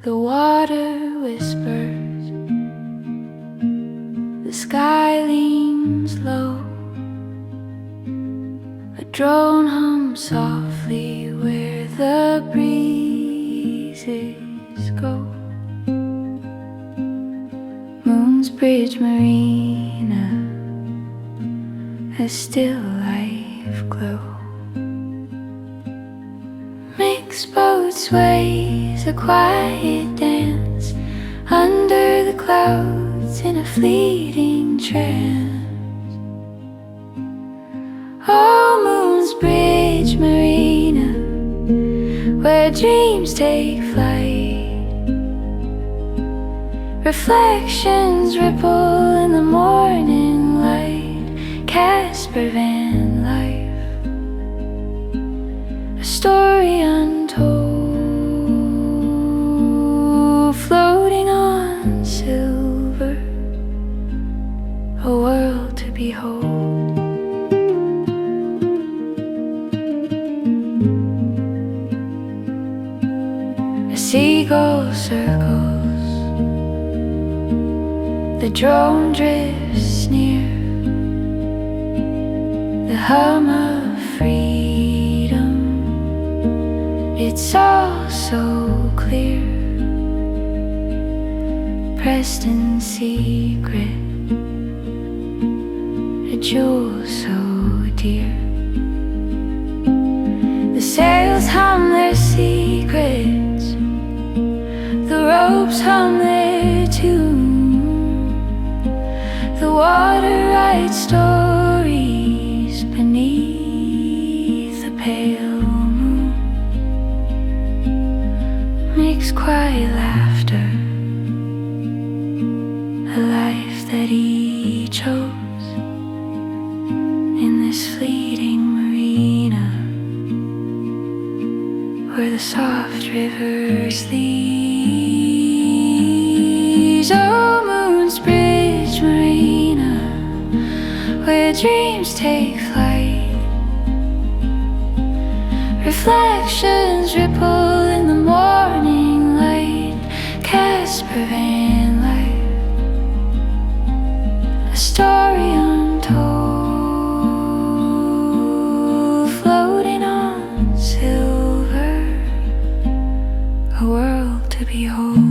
The water whispers, the sky leans low, a drone hums softly where the breezes go. Moon's Bridge Marina, a still life glow. Mick's boat sways a quiet dance under the clouds in a fleeting trance. Oh, Moon's Bridge Marina, where dreams take flight. Reflections ripple in the morning light. Casper Van Life, a story untold, floating on silver, a world to behold. A seagull circles, the drone drifts near, the hum of freedom, it's all so clear. Preston's secret, a jewel so dear. The sails hum their secrets, the ropes hum their tune, the water writes stories beneath the pale moon. Makes quiet laughter, a life that he chose in this fleeting marina, where the soft rivers leaves. Oh, Moon's Bridge Marina, where dreams take flight. Reflections ripple in the morning light. Casper Van Life, a story untold, floating on silver, a world to behold.